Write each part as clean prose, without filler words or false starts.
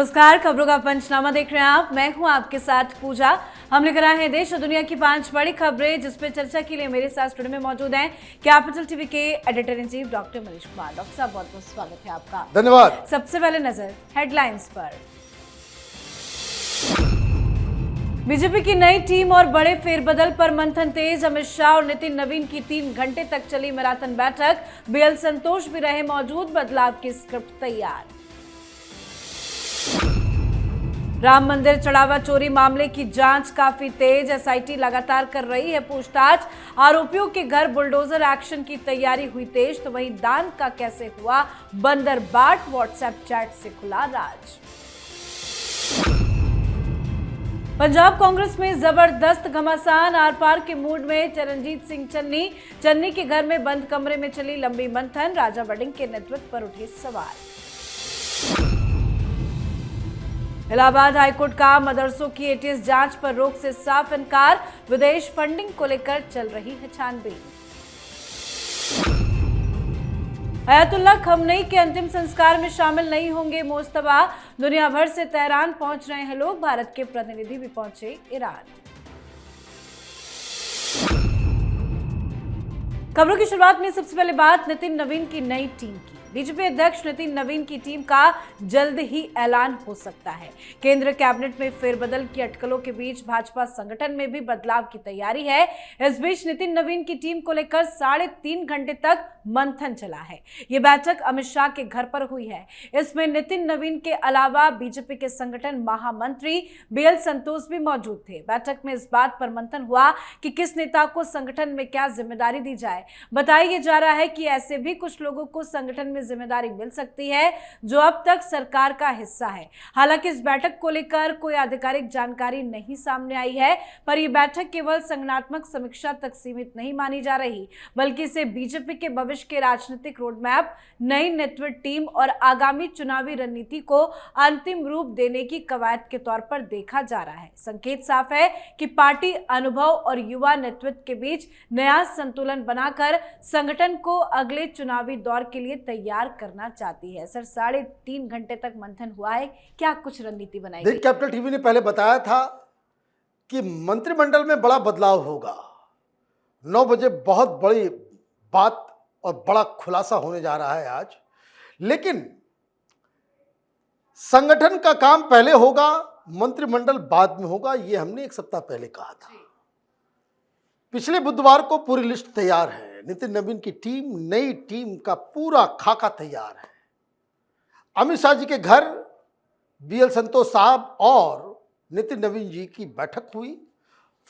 नमस्कार, खबरों का पंचनामा देख रहे हैं आप। मैं हूं आपके साथ पूजा। हम लेकर आए हैं देश और दुनिया की 5 बड़ी खबरें, जिसपे चर्चा के लिए मेरे साथ स्टूडियो में मौजूद हैं कैपिटल टीवी के editor in chief doctor Manish Kumar. Doctor साहब, बहुत बहुत स्वागत है आपका। धन्यवाद। सबसे पहले नजर हेडलाइंस पर। बीजेपी की नई टीम और बड़े फेरबदल पर मंथन तेज। अमित शाह और नितिन नवीन की 3 घंटे तक चली मैराथन बैठक। बीएल संतोष भी रहे मौजूद। बदलाव की स्क्रिप्ट तैयार। राम मंदिर चढ़ावा चोरी मामले की जांच काफी तेज। एसआईटी लगातार कर रही है पूछताछ। आरोपियों के घर बुलडोजर एक्शन की तैयारी हुई तेज। तो वहीं दान का कैसे हुआ बंदरबाट, व्हाट्सएप चैट से खुला राज। पंजाब कांग्रेस में जबरदस्त घमासान। आर पार के मूड में चरणजीत सिंह चन्नी के घर में बंद कमरे में चली लंबी मंथन। राजा वड़िंग के नेतृत्व पर उठे सवाल। इलाहाबाद हाईकोर्ट का मदरसों की एटीएस जांच पर रोक से साफ इनकार। विदेश फंडिंग को लेकर चल रही है छानबीन। अयातुल्लाह खमनेई के अंतिम संस्कार में शामिल नहीं होंगे मोस्तफा। दुनिया भर से तेहरान पहुंच रहे हैं लोग। भारत के प्रतिनिधि भी पहुंचे ईरान। खबरों की शुरुआत में सबसे पहले बात नितिन नवीन की नई टीम की। बीजेपी अध्यक्ष नितिन नवीन की टीम का जल्द ही ऐलान हो सकता है। केंद्र कैबिनेट में फेरबदल की अटकलों के बीच भाजपा संगठन में भी बदलाव की तैयारी है। इस बीच नितिन नवीन की टीम को लेकर 3.5 घंटे तक मंथन चला है। ये बैठक अमित शाह के घर पर हुई है। इसमें नितिन नवीन के अलावा बीजेपी के संगठन महामंत्री बीएल संतोष भी मौजूद थे। बैठक में इस बात पर मंथन हुआ कि किस नेता को संगठन में क्या जिम्मेदारी दी जाए। बताया जा रहा है कि ऐसे भी कुछ लोगों को संगठन में जिम्मेदारी मिल सकती है जो अब तक सरकार का हिस्सा है। हालांकि इस बैठक को लेकर कोई आधिकारिक जानकारी नहीं सामने आई है, पर यह बैठक केवल संगठनात्मक समीक्षा तक सीमित नहीं मानी जा रही, बल्कि इसे बीजेपी के भविष्य के राजनीतिक रोडमैप, नई नेतृत्व टीम और आगामी चुनावी रणनीति को अंतिम रूप देने की कवायद के तौर पर देखा जा रहा है। संकेत साफ है कि पार्टी अनुभव और युवा नेतृत्व के बीच नया संतुलन बनाकर संगठन को अगले चुनावी दौर के लिए तैयार करना चाहती है। सर, 3.5 घंटे तक मंथन हुआ है, क्या कुछ रणनीति बनाई गई? कैपिटल टीवी ने पहले बताया था कि मंत्रिमंडल में बड़ा बदलाव होगा। 9 बजे बहुत बड़ी बात और बड़ा खुलासा होने जा रहा है आज। लेकिन संगठन का काम पहले होगा, मंत्रिमंडल बाद में होगा, ये हमने 1 सप्ताह पहले कहा था। पिछले बुधवार को पूरी लिस्ट तैयार है। नितिन नवीन की टीम, नई टीम का पूरा खाका तैयार है। अमित शाह जी के घर बीएल संतोष साहब और नितिन नवीन जी की बैठक हुई।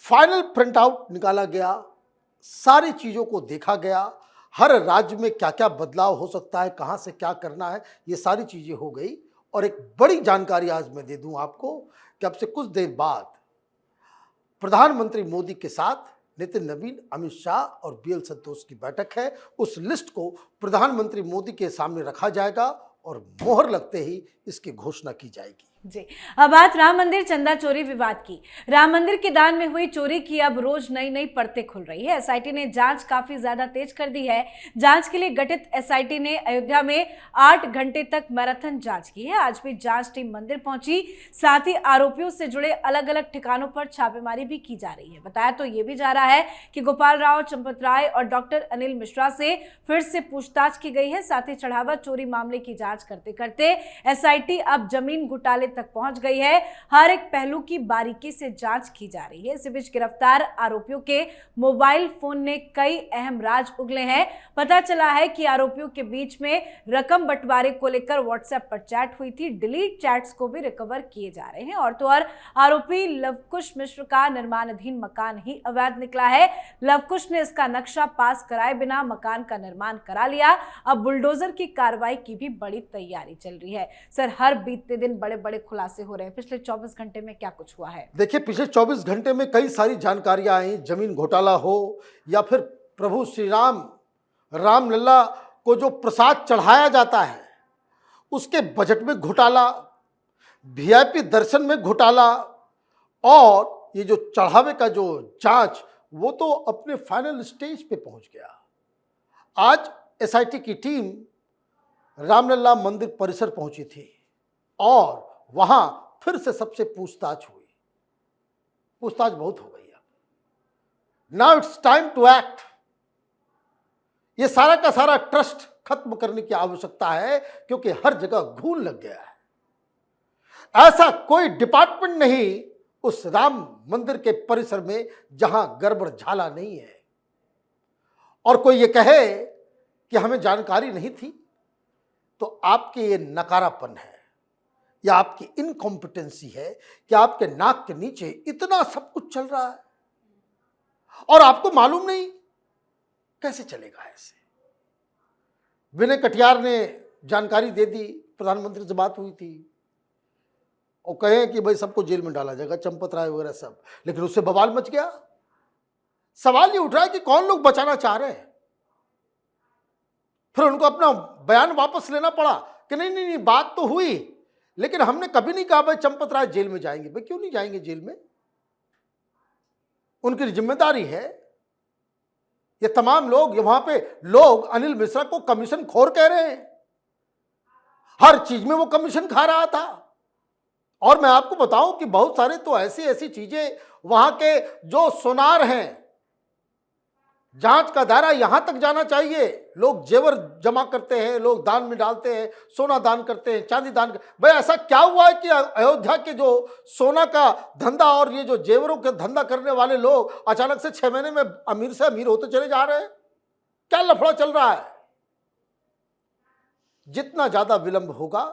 फाइनल प्रिंट आउट निकाला गया, सारी चीज़ों को देखा गया। हर राज्य में क्या क्या बदलाव हो सकता है, कहाँ से क्या करना है, ये सारी चीज़ें हो गई। और एक बड़ी जानकारी आज मैं दे दूं आपको कि अब से कुछ देर बाद प्रधानमंत्री मोदी के साथ नितिन नवीन, अमित शाह और बीएल संतोष की बैठक है। उस लिस्ट को प्रधानमंत्री मोदी के सामने रखा जाएगा और मोहर लगते ही इसकी घोषणा की जाएगी। जी, अब बात राम मंदिर चंदा चोरी विवाद की। राम मंदिर के दान में हुई चोरी की अब रोज नई नई परतें खुल रही है। एसआईटी ने जांच काफी ज्यादा तेज कर दी है। जांच के लिए गठित एसआईटी ने अयोध्या में 8 घंटे तक मैराथन जांच की है। आज भी जांच टीम मंदिर पहुंची, साथ ही आरोपियों से जुड़े अलग अलग ठिकानों पर छापेमारी भी की जा रही है। बताया तो ये भी जा रहा है कि गोपाल राव, चंपत राय और डॉक्टर अनिल मिश्रा से फिर से पूछताछ की गई है। साथ ही चढ़ावा चोरी मामले की जांच करते करते एसआईटी अब जमीन घोटाले तक पहुंच गई है। हर एक पहलू की बारीकी से जांच की जा रही है। इस बीच गिरफ्तार आरोपियों के मोबाइल फोन ने कई अहम राज उगले हैं। पता चला है कि आरोपियों के बीच में रकम बंटवारे को लेकर व्हाट्सएप पर चैट हुई थी। डिलीट चैट्स को भी रिकवर किए जा रहे हैं। और तो और आरोपी लवकुश मिश्र का निर्माणाधीन मकान ही अवैध निकला है। लवकुश ने इसका नक्शा पास कराए बिना मकान का निर्माण करा लिया। अब बुलडोजर की कार्रवाई की भी बड़ी तैयारी चल रही है। सर, हर बीतते दिन बड़े बड़े खुलासे हो रहे हैं। पिछले 24 घंटे में क्या कुछ हुआ है? देखिए, पिछले 24 घंटे में कई सारी जानकारियां आई। जमीन घोटाला हो या फिर प्रभु श्री राम रामलला को जो प्रसाद चढ़ाया जाता है उसके बजट में घोटाला, वीआईपी दर्शन में घोटाला, और ये जो चढ़ावे का जो जांच वो तो अपने फाइनल स्टेज पे पहुंच गया। आज एसआईटी की टीम रामलला मंदिर परिसर पहुंची थी और वहां फिर से सबसे पूछताछ हुई। पूछताछ बहुत हो गई। अब now it's time to act. ये सारा का सारा ट्रस्ट खत्म करने की आवश्यकता है, क्योंकि हर जगह घून लग गया है। ऐसा कोई डिपार्टमेंट नहीं उस राम मंदिर के परिसर में जहां गड़बड़ झाला नहीं है। और कोई ये कहे कि हमें जानकारी नहीं थी, तो आपके ये नकारापन है या आपकी इनकॉम्पिटेंसी है कि आपके नाक के नीचे इतना सब कुछ चल रहा है और आपको मालूम नहीं। कैसे चलेगा ऐसे? विनय कटियार ने जानकारी दे दी, प्रधानमंत्री से बात हुई थी, और कहे कि भाई सबको जेल में डाला जाएगा, चंपत राय वगैरह सब, लेकिन उससे बवाल मच गया। सवाल ये उठ रहा है कि कौन लोग बचाना चाह रहे हैं। फिर उनको अपना बयान वापस लेना पड़ा कि नहीं नहीं नहीं, बात तो हुई, लेकिन हमने कभी नहीं कहा भाई चंपत राय जेल में जाएंगे। भाई क्यों नहीं जाएंगे जेल में? उनकी जिम्मेदारी है। ये तमाम लोग, वहां पे लोग अनिल मिश्रा को कमीशन खोर कह रहे हैं। हर चीज में वो कमीशन खा रहा था। और मैं आपको बताऊं कि बहुत सारे तो ऐसी ऐसी चीजें वहां के जो सोनार हैं, जांच का दायरा यहां तक जाना चाहिए। लोग जेवर जमा करते हैं, लोग दान में डालते हैं, सोना दान करते हैं, चांदी दान भाई ऐसा क्या हुआ है कि अयोध्या के जो सोना का धंधा और ये जो जेवरों का धंधा करने वाले लोग अचानक से 6 महीने में अमीर से अमीर होते चले जा रहे हैं? क्या लफड़ा चल रहा है? जितना ज्यादा विलंब होगा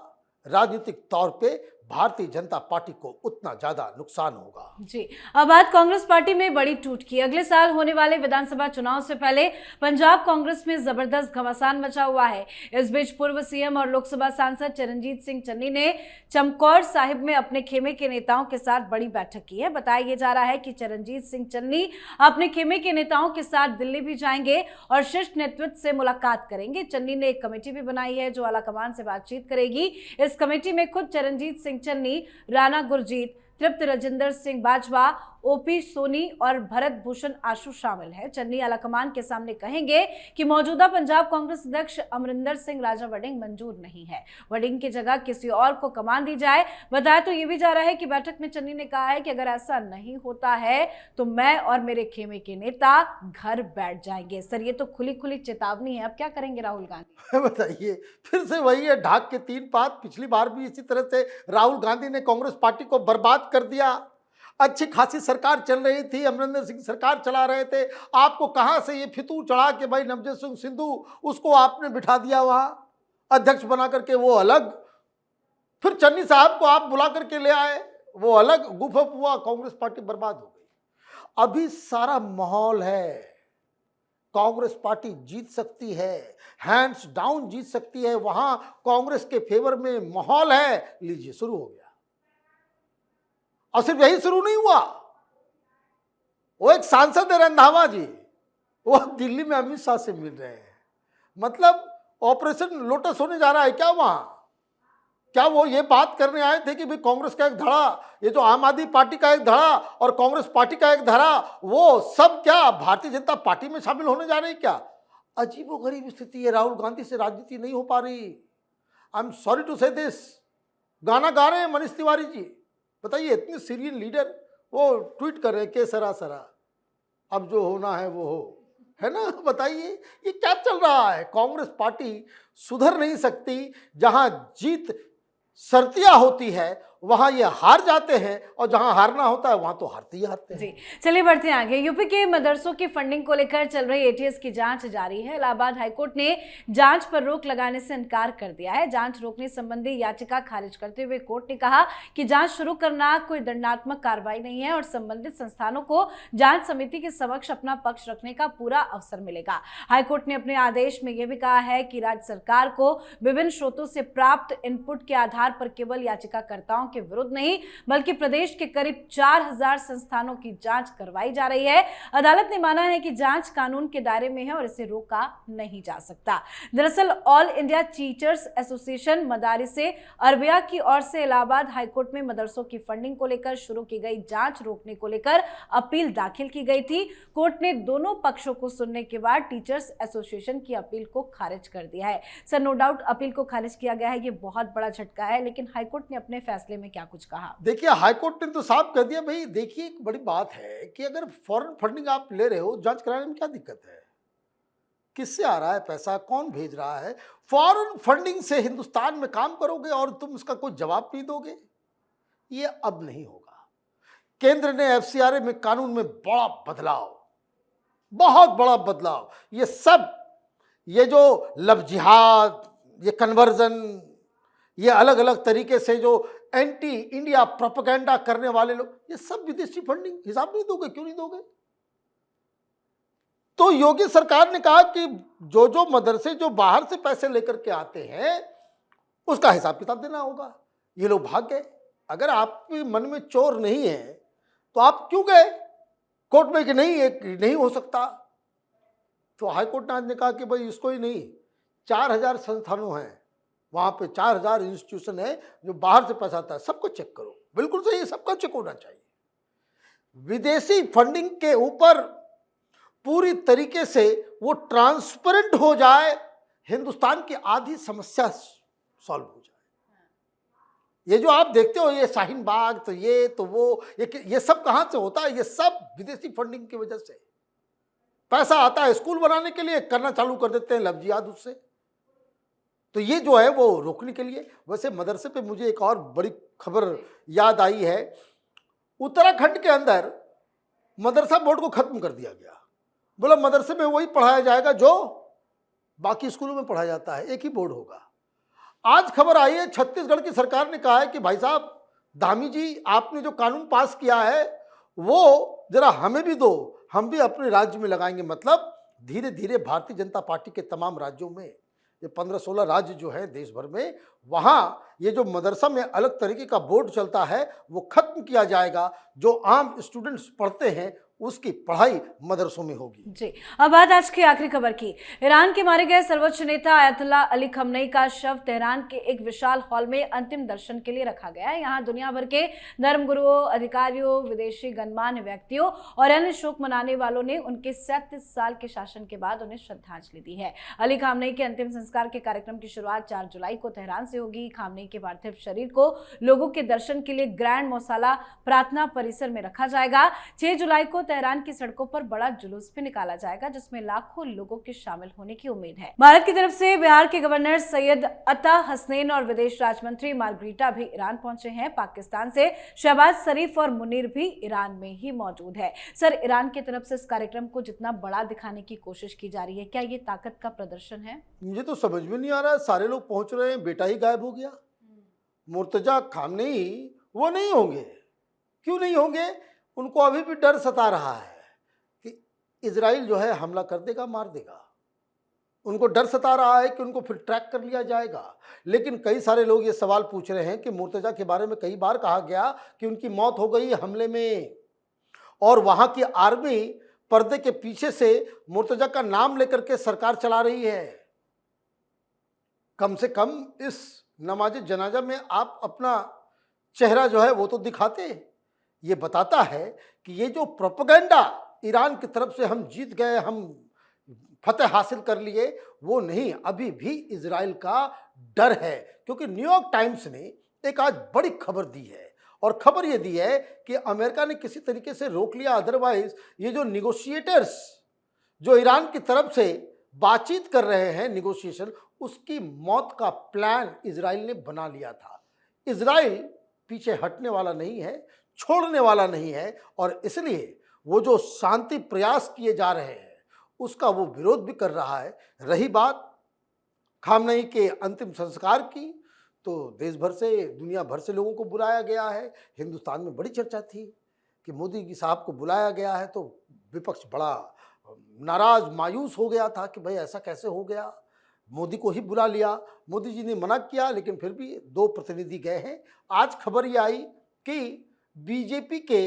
राजनीतिक तौर पे भारतीय जनता पार्टी को उतना ज्यादा नुकसान होगा। जी, अब बात कांग्रेस पार्टी में बड़ी टूट की। अगले साल होने वाले विधानसभा चुनाव से पहले पंजाब कांग्रेस में जबरदस्त घमासान मचा हुआ है। इस बीच पूर्व सीएम और लोकसभा सांसद चरणजीत सिंह चन्नी ने चमकौर साहिब में अपने खेमे के नेताओं के साथ बड़ी बैठक की है। बताया जा रहा है कि चरणजीत सिंह चन्नी अपने खेमे के नेताओं के साथ दिल्ली भी जाएंगे और शीर्ष नेतृत्व से मुलाकात करेंगे। चन्नी ने एक कमेटी भी बनाई है जो आलाकमान से बातचीत करेगी। इस कमेटी में खुद चरणजीत सिंह चन्नी, राणा गुरजीत, तृप्त राजेंद्र सिंह बाजवा, ओपी सोनी और भरत भूषण आशु शामिल है। चन्नी आलाकमान के सामने कहेंगे कि मौजूदा पंजाब कांग्रेस अध्यक्ष अमरिंदर सिंह राजा वडिंग मंजूर नहीं है, वडिंग की जगह किसी और को कमान दी जाए। बताया तो ये भी जा रहा है कि बैठक में चन्नी ने कहा है कि अगर ऐसा नहीं होता है तो मैं और मेरे खेमे के नेता घर बैठ जाएंगे। सर, ये तो खुली खुली चेतावनी है। अब क्या करेंगे राहुल गांधी? बताइए, फिर से वही है ढाक के 3 पात। पिछली बार भी इसी तरह से राहुल गांधी ने कांग्रेस पार्टी को बर्बाद कर दिया। अच्छी खासी सरकार चल रही थी, अमरिंदर सिंह सरकार चला रहे थे। आपको कहां से ये फितूर चढ़ा के भाई नवजोत सिंह सिद्धू उसको आपने बिठा दिया वहां अध्यक्ष बना करके, वो अलग। फिर चन्नी साहब को आप बुला करके ले आए, वो अलग। गुफअप हुआ, कांग्रेस पार्टी बर्बाद हो गई। अभी सारा माहौल है, कांग्रेस पार्टी जीत सकती है, हैंड्स डाउन जीत सकती है। वहां कांग्रेस के फेवर में माहौल है। लीजिए, शुरू हो गया। और सिर्फ यही शुरू नहीं हुआ, वो एक सांसद है रंधावा जी, वो दिल्ली में अमित शाह से मिल रहे हैं। मतलब ऑपरेशन लोटस होने जा रहा है क्या वहां? क्या वो ये बात करने आए थे कि भाई कांग्रेस का एक धड़ा, ये जो आम आदमी पार्टी का एक धड़ा और कांग्रेस पार्टी का एक धड़ा, वो सब क्या भारतीय जनता पार्टी में शामिल होने जा रहे हैं क्या? अजीबोगरीब स्थिति है। राहुल गांधी से राजनीति नहीं हो पा रही। आई एम सॉरी टू से दिस। गाना गा रहे हैं मनीष तिवारी जी। बताइए, इतने सीरियस लीडर वो ट्वीट कर रहे हैं के सरा सरा, अब जो होना है वो हो, है ना? बताइए, ये क्या चल रहा है? कांग्रेस पार्टी सुधर नहीं सकती। जहां जीत शर्तिया होती है वहां ये हार जाते हैं, और जहां हारना होता है वहां तो हारते ही हारते हैं। जी, चलिए बढ़ते हैं आगे। यूपी के मदरसों की फंडिंग को लेकर चल रही एटीएस की जांच जारी है। इलाहाबाद हाईकोर्ट ने जांच पर रोक लगाने से इनकार कर दिया है। जांच रोकने संबंधी याचिका खारिज करते हुए कोर्ट ने कहा कि जांच शुरू करना कोई दंडात्मक कार्रवाई नहीं है और संबंधित संस्थानों को जांच समिति के समक्ष अपना पक्ष रखने का पूरा अवसर मिलेगा। हाईकोर्ट ने अपने आदेश में यह भी कहा है कि राज्य सरकार को विभिन्न स्रोतों से प्राप्त इनपुट के आधार पर केवल याचिकाकर्ताओं के विरुद्ध नहीं बल्कि प्रदेश के करीब 4000 संस्थानों की जांच करवाई जा रही है। अदालत ने माना है कि जांच कानून के दायरे में है और इसे रोका नहीं जा सकता। दरअसल all India teachers association Madarise Arabia की ओर से इलाहाबाद हाईकोर्ट में मदरसों की फंडिंग को लेकर शुरू की गई जांच रोकने को लेकर अपील दाखिल की गई थी। कोर्ट ने दोनों पक्षों को सुनने के बाद टीचर्स एसोसिएशन की अपील को खारिज कर दिया है। सर, नो डाउट अपील को खारिज किया गया है, ये बहुत बड़ा झटका है, लेकिन हाईकोर्ट ने अपने फैसले में क्या कुछ कहा। देखिए, हाईकोर्ट ने तो साफ कर दिया भाई। देखिए, एक बड़ी बात है कि अगर फॉरेन फंडिंग आप ले रहे हो, जांच कराने में क्या दिक्कत है? किससे आ रहा है पैसा, कौन भेज रहा है? फॉरेन फंडिंग से हिंदुस्तान में काम करोगे और तुम उसका कोई जवाब नहीं दोगे? ये अब नहीं होगा। केंद्र ने एफसीआरए में कानून में बड़ा बदलाव, बहुत बड़ा बदलाव, ये जो लव जिहाद, ये कन्वर्जन, ये अलग अलग तरीके से जो एंटी इंडिया प्रोपेगेंडा करने वाले लोग, ये सब विदेशी फंडिंग। हिसाब नहीं दोगे? क्यों नहीं दोगे? तो योगी सरकार ने कहा कि जो मदरसे जो बाहर से पैसे लेकर के आते हैं उसका हिसाब किताब देना होगा। ये लोग भाग गए। अगर आपके मन में चोर नहीं है तो आप क्यों गए कोर्ट में कि नहीं हो सकता? तो हाईकोर्ट ने आज ने कहा कि भाई इसको ही नहीं, 4000 संस्थानों हैं वहां पे, 4000 इंस्टीट्यूशन है जो बाहर से पैसा आता है, सबको चेक करो। बिल्कुल सही है, सबका चेक होना चाहिए। विदेशी फंडिंग के ऊपर पूरी तरीके से वो ट्रांसपेरेंट हो जाए, हिंदुस्तान की आधी समस्या सॉल्व हो जाए। ये जो आप देखते हो, ये शाहीन बाग, तो ये तो वो, ये सब कहां से होता है? ये सब विदेशी फंडिंग की वजह से। पैसा आता है स्कूल बनाने के लिए, करना चालू कर देते हैं लव जिहाद उससे। तो ये जो है वो रोकने के लिए। वैसे मदरसे पे मुझे एक और बड़ी खबर याद आई है। उत्तराखंड के अंदर मदरसा बोर्ड को खत्म कर दिया गया। बोला मदरसे में वही पढ़ाया जाएगा जो बाकी स्कूलों में पढ़ाया जाता है, एक ही बोर्ड होगा। आज खबर आई है, छत्तीसगढ़ की सरकार ने कहा है कि भाई साहब धामी जी, आपने जो कानून पास किया है वो जरा हमें भी दो, हम भी अपने राज्य में लगाएंगे। मतलब धीरे धीरे भारतीय जनता पार्टी के तमाम राज्यों में, ये 15-16 राज्य जो है देश भर में, वहाँ ये जो मदरसा में अलग तरीके का बोर्ड चलता है वो खत्म किया जाएगा। जो आम स्टूडेंट्स पढ़ते हैं उसकी पढ़ाई मदरसों में होगी। जी, अब बात आज की आखिरी खबर की। ईरान के मारे गए सर्वोच्च नेता आयतुल्लाह अली खमनेई का शव तेहरान के एक विशाल हॉल में अंतिम दर्शन के लिए रखा गया है। यहाँ दुनिया भर के धर्मगुरुओं, अधिकारियों, विदेशी गणमान्य व्यक्तियों और अन्य शोक मनाने वालों ने उनके 37 साल के शासन के बाद उन्हें श्रद्धांजलि दी है। अली खमनेई के अंतिम संस्कार के कार्यक्रम की शुरुआत 4 जुलाई को तेहरान से होगी। खमनेई के पार्थिव शरीर को लोगों के दर्शन के लिए ग्रैंड मौसाला प्रार्थना परिसर में रखा जाएगा। 6 जुलाई को तेहरान की सड़कों पर बड़ा जुलूस भी निकाला जाएगा जिसमें लाखों लोगों के शामिल होने की उम्मीद है। भारत की तरफ से बिहार के गवर्नर सैयद अता हसनैन और विदेश राज्य मार्गरीटा भी ईरान पहुंचे हैं। पाकिस्तान से शहबाज शरीफ और मुनीर भी ईरान में ही मौजूद है। सर, ईरान की तरफ से इस कार्यक्रम को जितना बड़ा दिखाने की कोशिश की जा रही है, क्या ये ताकत का प्रदर्शन है? मुझे तो समझ में नहीं आ रहा है। सारे लोग पहुंच रहे हैं, बेटा ही गायब हो गया। मुर्तजा खामनेई वो नहीं होंगे। क्यों नहीं होंगे? उनको अभी भी डर सता रहा है कि इजराइल जो है हमला कर देगा, मार देगा। उनको डर सता रहा है कि उनको फिर ट्रैक कर लिया जाएगा। लेकिन कई सारे लोग ये सवाल पूछ रहे हैं कि मुर्तजा के बारे में कई बार कहा गया कि उनकी मौत हो गई हमले में, और वहां की आर्मी पर्दे के पीछे से मुर्तजा का नाम लेकर के सरकार चला रही है। कम से कम इस नमाज जनाजा में आप अपना चेहरा जो है वो तो दिखाते। ये बताता है कि ये जो प्रोपेगेंडा ईरान की तरफ से हम जीत गए, हम फतेह हासिल कर लिए, वो नहीं, अभी भी इजराइल का डर है। क्योंकि न्यूयॉर्क टाइम्स ने एक आज बड़ी खबर दी है, और खबर ये दी है कि अमेरिका ने किसी तरीके से रोक लिया, अदरवाइज ये जो निगोशिएटर्स जो ईरान की तरफ से बातचीत कर रहे हैं, निगोशिएशन, उसकी मौत का प्लान इजराइल ने बना लिया था। इजराइल पीछे हटने वाला नहीं है, छोड़ने वाला नहीं है, और इसलिए वो जो शांति प्रयास किए जा रहे हैं उसका वो विरोध भी कर रहा है। रही बात खामनेई के अंतिम संस्कार की, तो देश भर से, दुनिया भर से लोगों को बुलाया गया है। हिंदुस्तान में बड़ी चर्चा थी कि मोदी जी साहब को बुलाया गया है, तो विपक्ष बड़ा नाराज, मायूस हो गया था कि भाई ऐसा कैसे हो गया, मोदी को ही बुला लिया। मोदी जी ने मना किया, लेकिन फिर भी 2 प्रतिनिधि गए हैं। आज खबर ये आई कि बीजेपी के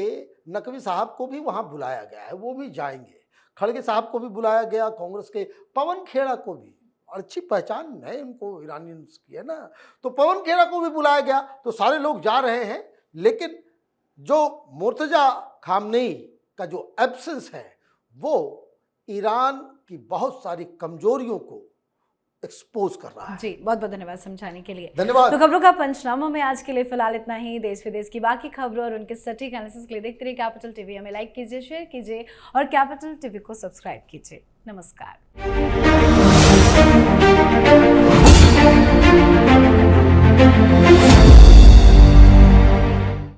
नकवी साहब को भी वहां बुलाया गया है, वो भी जाएंगे। खड़गे साहब को भी बुलाया गया, कांग्रेस के पवन खेड़ा को भी, और अच्छी पहचान है उनको ईरानियंस की, है ना, तो पवन खेड़ा को भी बुलाया गया। तो सारे लोग जा रहे हैं, लेकिन जो मुर्तजा खामनेई का जो एब्सेंस है वो ईरान की बहुत सारी कमजोरियों को एक्सपोज कर रहा है। जी, बहुत बहुत धन्यवाद समझाने के लिए। धन्यवाद। तो खबरों का पंचनामा में आज के लिए फिलहाल इतना ही। देश विदेश की बाकी खबरों और उनके सटीक एनालिसिस के लिए देखते रहिए कैपिटल टीवी। हमें लाइक कीजिए, शेयर कीजिए और कैपिटल टीवी को सब्सक्राइब कीजिए। नमस्कार।